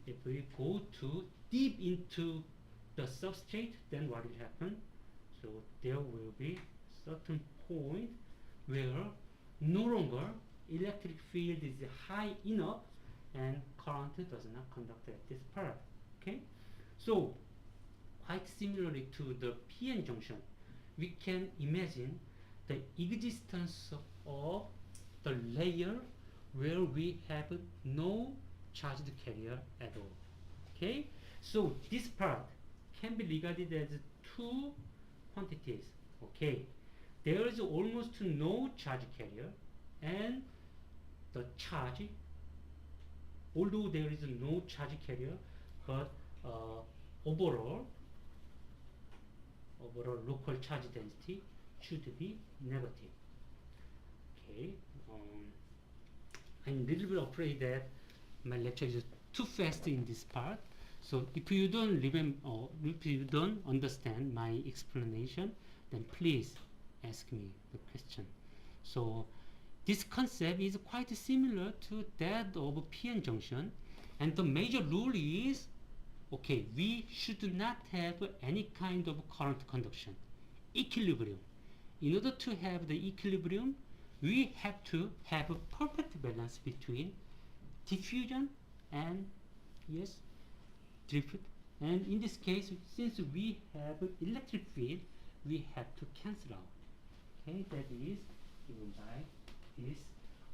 if we go to deep into the substrate, then what will happen? So there will be certain point where no longer electric field is high enough and current does not conduct at this part. Okay, so quite similarly to the PN junction, we can imagine the existence of the layer where we have no charged carrier at all. Okay, so this part can be regarded as two quantities. Okay, there is almost no charge carrier, and the charge, although there is no charge carrier, but overall local charge density should be negative. Okay, I'm a little bit afraid that my lecture is too fast in this part. So if you don't remember, or if you don't understand my explanation, then please ask me the question. So this concept is quite similar to that of PN junction, and the major rule is, okay, we should not have any kind of current conduction. Equilibrium. In order to have the equilibrium, we have to have a perfect balance between diffusion and, yes, drift. And in this case, since we have electric field, we have to cancel out. Okay, that is given by this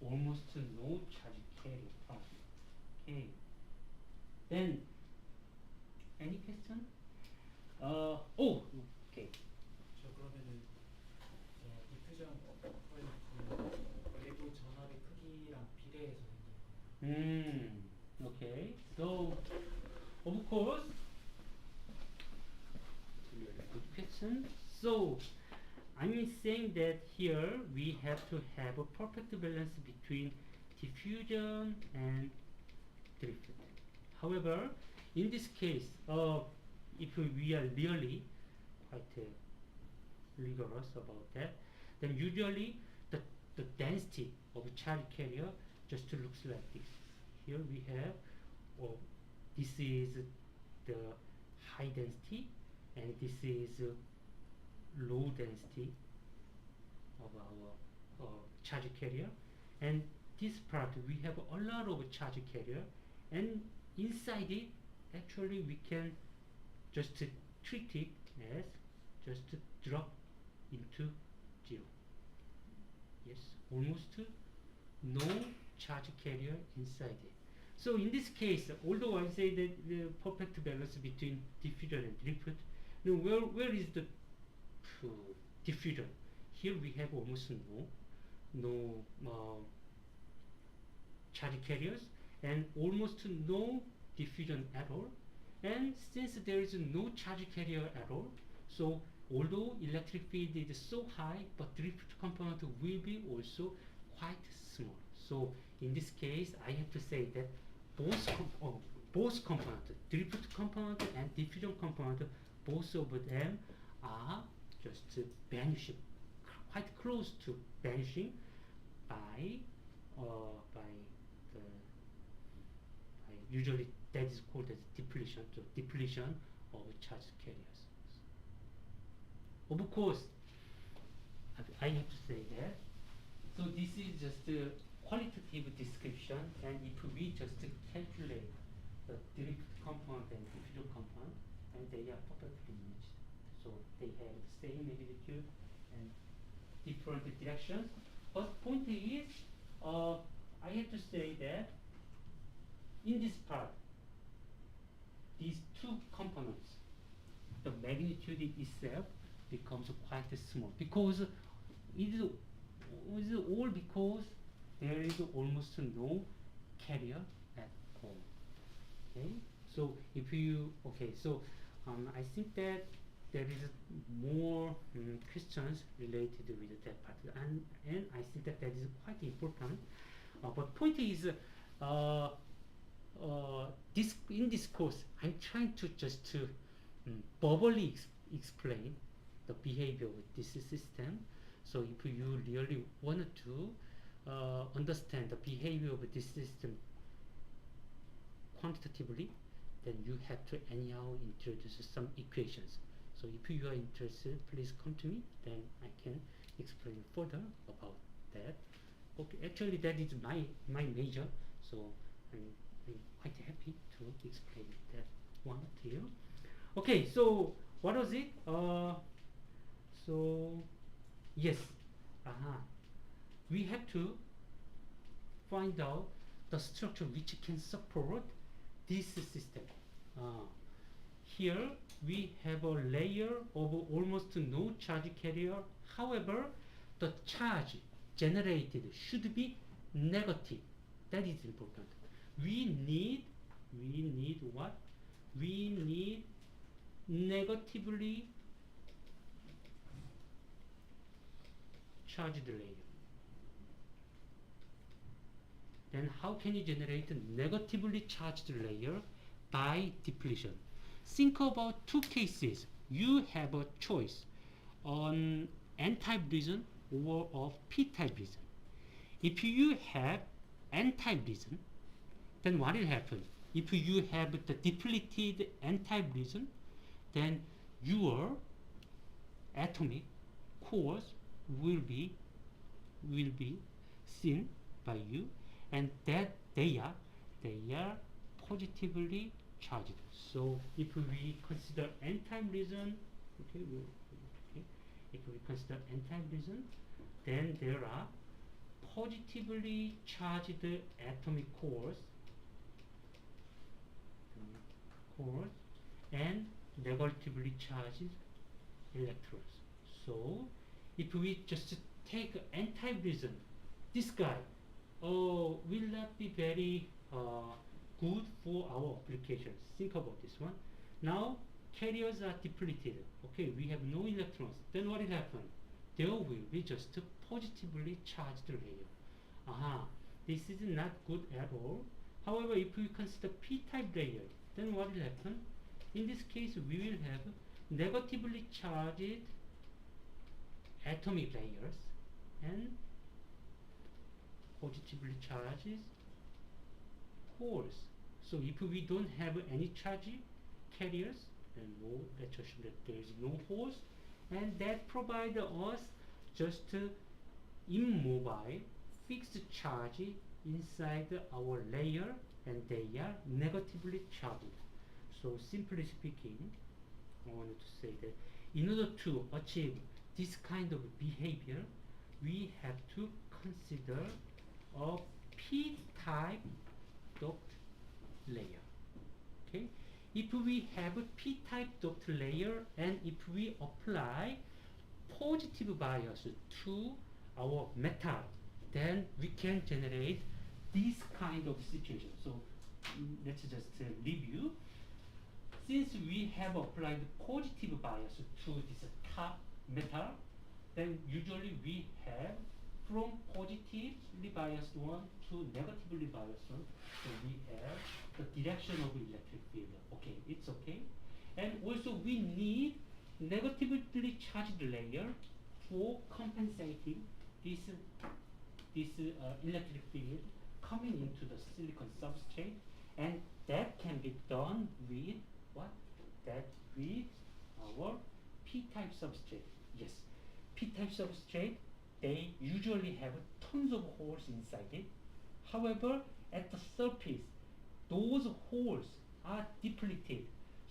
almost no charge carrier part. Okay, then any question? Oh, okay. 저 그러면은 디퓨전 프로젝트는 외부 전압의 크기랑 비례해서 생긴 거예요? Okay. So, of course, good question. So, I'm saying that here we have to have a perfect balance between diffusion and drift. However, in this case, if we are really quite rigorous about that, then usually the density of a charge carrier just looks like this. Here we have, this is the high density, and this is low density of our charge carrier, and this part we have a lot of charge carrier, and inside it actually we can just treat it as just drop into zero. Yes, almost no charge carrier inside it. So in this case, although I say that the perfect balance between diffusion and drift, now where is the diffusion? Here we have almost no charge carriers and almost no diffusion at all. And since there is no charge carrier at all, so although electric field is so high, but drift component will be also quite small. So in this case, I have to say that both components, drift component and diffusion component, both of them are just vanishing, quite close to vanishing by usually that is called as depletion, so depletion of charge carriers. Of course, I have to say that. So this is just a qualitative description, and if we just calculate the drift component and diffusion component, and they are perfectly matched. So they have the same magnitude, and different directions. But point is, I have to say that in this part, these two components, the magnitude itself becomes quite small because it is all because there is almost no carrier at all. Okay, so if you I think that there is more questions related with that part, and I think that that is quite important. But point is, this in this course, I'm trying to just to verbally explain the behavior of this system. So if you really wanted to understand the behavior of this system quantitatively, then you have to anyhow introduce some equations. So if you are interested, please come to me, then I can explain further about that. Okay, actually that is my major, so I'm quite happy to explain that one to you. Okay, so what was it? So yes, we have to find out the structure which can support this system. Here we have a layer of almost no charge carrier. However, the charge generated should be negative. That is important. We need what? We need negatively charged layer. Then how can you generate a negatively charged layer? By depletion. Think about two cases. You have a choice on n-type region or of p-type region. If you have n-type region, then what will happen? If you have the depleted n-type region, then your atomic cores will be seen by you, and that they are positively charged. So if we consider n-type region, if we consider n-type region, then there are positively charged atomic cores and negatively charged electrons. So if we just take n-type region, this guy will not be very good for our applications. Think about this one. Now carriers are depleted. Okay, we have no electrons. Then what will happen? There will be just a positively charged layer. This is not good at all. However, if we consider p-type layer, then what will happen? In this case, we will have negatively charged atomic layers and positively charged cores. So if we don't have any charge carriers, then let's assume that there is no holes, and that provides us just immobile fixed charge inside our layer, and they are negatively charged. So simply speaking, I wanted to say that in order to achieve this kind of behavior, we have to consider a p-type dot layer. Okay, if we have a p-type dot layer and if we apply positive bias to our metal, then we can generate this kind of situation. So let's just review. Since we have applied positive bias to this top metal, then usually we have from positively biased one to negatively biased one. So we have the direction of electric field. Okay, it's okay. And also we need negatively charged layer for compensating this electric field coming into the silicon substrate, and that can be done with what? That with our p-type substrate. Yes, p-type substrate, they usually have tons of holes inside it. However, at the surface, those holes are depleted.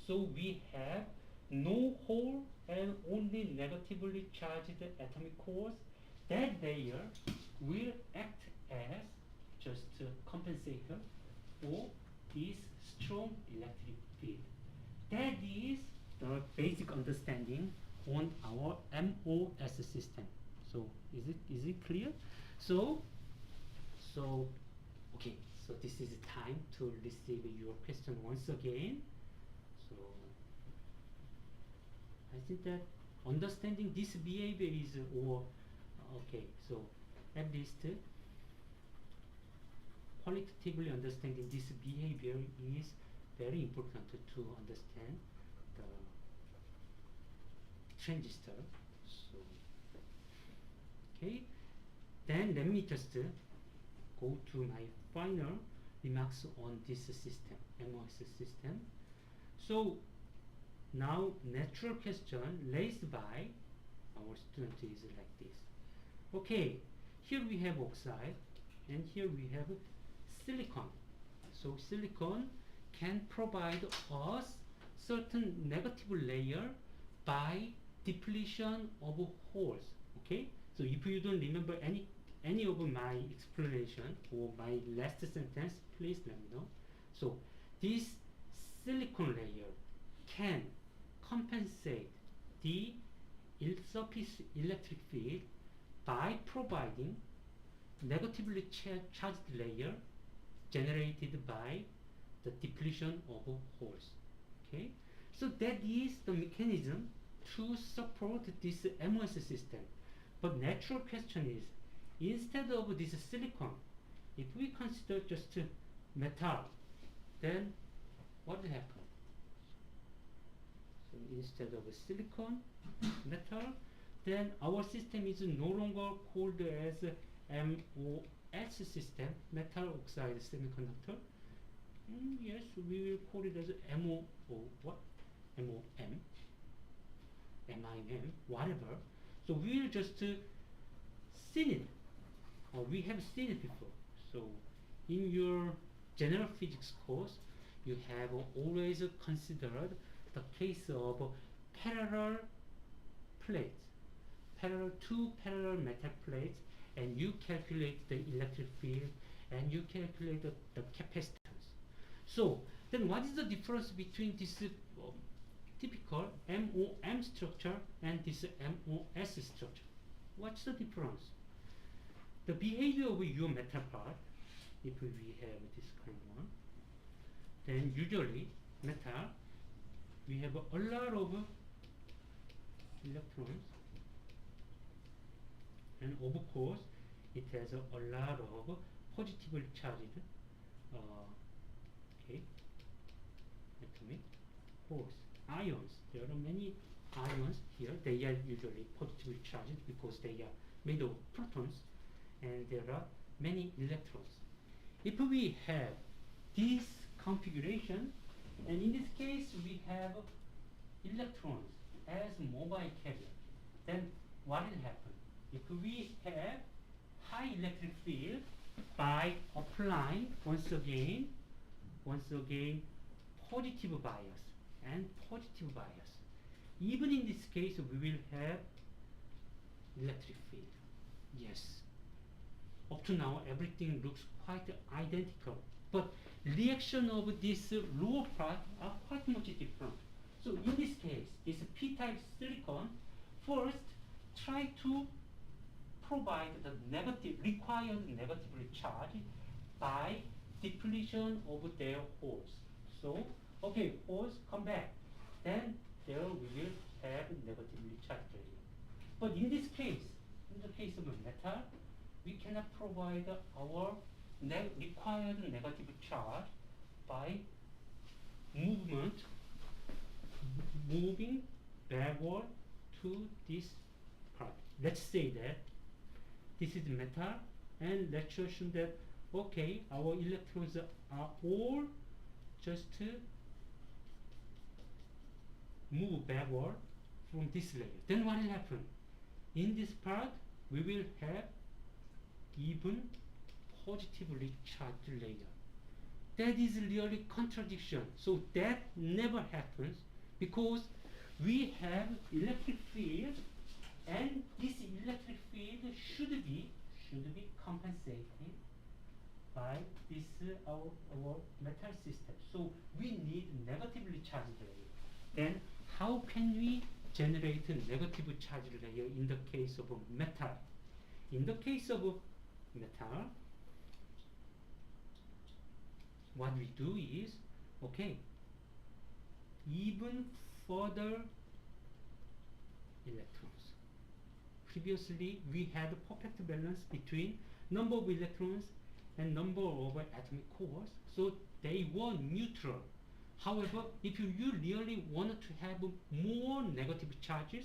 So we have no hole and only negatively charged atomic cores. that layer will act as just a compensator for this strong electric field. That is the basic understanding on our MOS system. So is it clear? So okay, so this is time to receive your question once again. So I think that understanding this behavior is okay, so at least qualitatively understanding this behavior is very important to understand the transistor. So okay, then let me just go to my final remarks on this system, MOS system. So now natural question raised by our student is like this. Okay, here we have oxide and here we have silicon. So silicon can provide us certain negative layer by depletion of holes. Okay, so if you don't remember any of my explanation or my last sentence, please let me know. So this silicon layer can compensate the surface electric field by providing negatively charged layer generated by the depletion of holes. Okay, so that is the mechanism to support this MOS system. But natural question is, instead of this silicon, if we consider just metal, then what will happen? So instead of silicon, metal, then our system is no longer called as MOS system, metal oxide semiconductor. Yes, we will call it as MOM, MIM, whatever. So we will just seen it, or we have seen it before. So in your general physics course, you have always considered the case of parallel plates, two parallel metal plates, and you calculate the electric field and you calculate the capacitance. So then what is the difference between this typical MOM structure and this MOS structure? What's the difference? The behavior of your metal part, if we have this kind of one, then usually metal, we have a lot of electrons, and of course it has a lot of positively charged atomic force, ions. There are many ions here. They are usually positively charged because they are made of protons, and there are many electrons. If we have this configuration, and in this case we have electrons as mobile carrier, then what will happen? If we have high electric field by applying once again positive bias and positive bias, even in this case we will have electric field. Yes, up to now everything looks quite identical, but reaction of this lower part are quite much different. So in this case, this p-type silicon first try to provide the required negatively charge by depletion of their holes. So okay, holes come back, then there we will have negatively charged layer. But in this case, in the case of metal, we cannot provide our required negative charge by moving backward to this part. Let's say that this is metal, and let's assume that okay, our electrons are all just move backward from this layer. Then what will happen? In this part, we will have even positively charged layer. That is really contradiction. So that never happens because we have electric field And this electric field should be compensated by this our metal system. So we need negatively charged layer. Then how can we generate a negative charged layer in the case of metal? In the case of metal, what we do is, okay, even further electrons. Previously, we had a perfect balance between number of electrons and number of atomic cores, so they were neutral. However, if you really wanted to have more negative charges,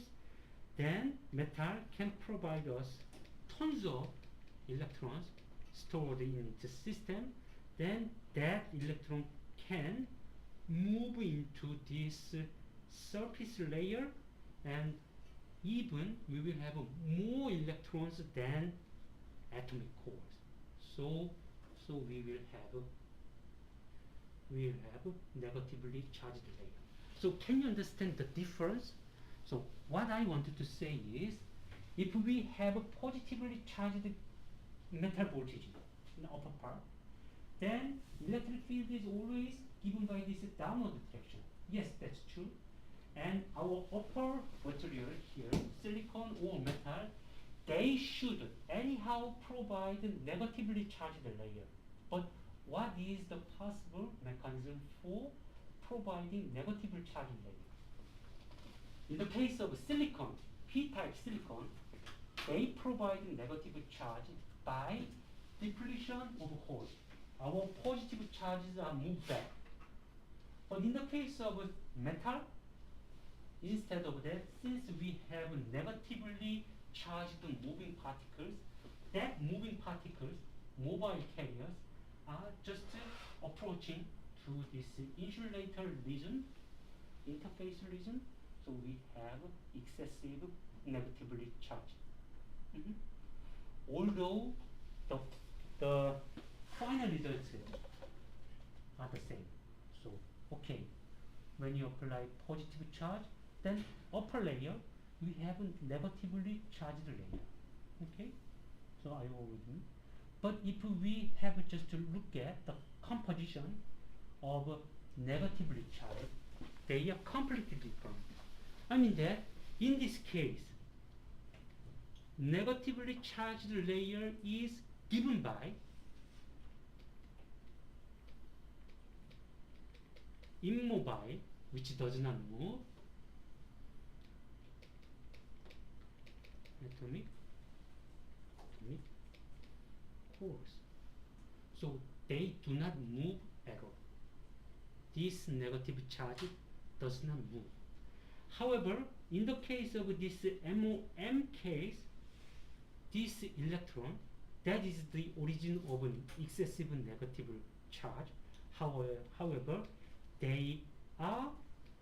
then metal can provide us tons of electrons stored in the system. Then that electron can move into this surface layer, and even we will have more electrons than atomic cores. So we will have negatively charged layer. So can you understand the difference? So what I wanted to say is, if we have a positively charged metal voltage in the upper part, then electric field is always given by this downward direction. Yes, that's true. And our upper material here, silicon or metal, they should anyhow provide negatively charged layer. But what is the possible mechanism for providing negatively charged layer? In the case of silicon, p-type silicon, they provide negative charge by depletion of holes. Our positive charges are moved back. But in the case of metal, instead of that, since we have negatively charged moving particles, that moving particles, mobile carriers, are just approaching to this insulator region, interface region, so we have excessive negatively charged. Although the final results are the same. So, okay, when you apply positive charge, then upper layer, we have a negatively charged layer. Okay, so are you all with me? But if we have just to look at the composition of negatively charged, they are completely different. I mean that in this case, negatively charged layer is given by immobile, which does not move, atomic cores. So they do not move at all. This negative charge does not move. However, in the case of this MOM case, this electron, that is the origin of an excessive negative charge. However, they are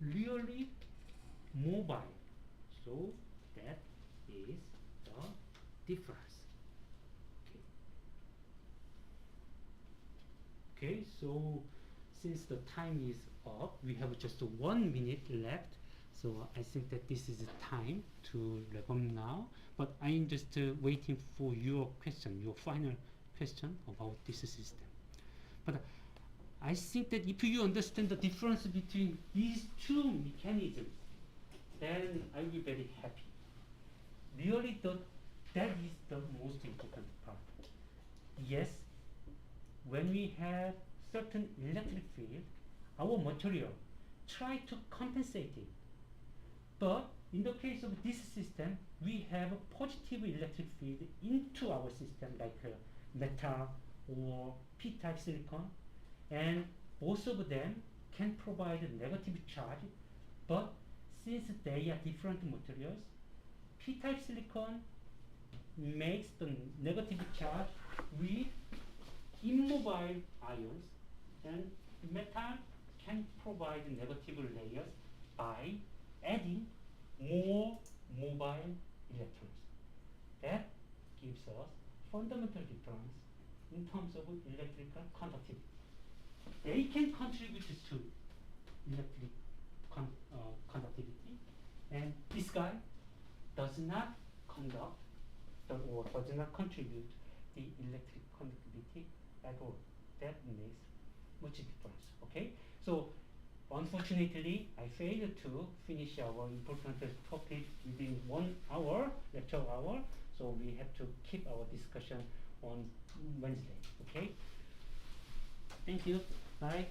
really mobile. So that is the difference. Okay, so since the time is up, we have just 1 minute left. So I think that this is the time to wrap up now. But I'm just waiting for your question, your final question about this system. But I think that if you understand the difference between these two mechanisms, then I will be very happy. Really, that is the most important part. Yes, when we have certain electric field, our material try to compensate it. But in the case of this system, we have a positive electric field into our system, like metal or p-type silicon, and both of them can provide a negative charge. But since they are different materials, p-type silicon makes the negative charge with immobile ions, and metal can provide negative layers by adding more mobile electrons. That gives us fundamental difference in terms of electrical conductivity. They can contribute to electric conductivity, and this guy does not conduct or does not contribute the electric conductivity at all. That makes much difference. Okay, so unfortunately, I failed to finish our important topic within 1 hour, lecture hour. So we have to keep our discussion on Wednesday. Okay. Thank you. Bye.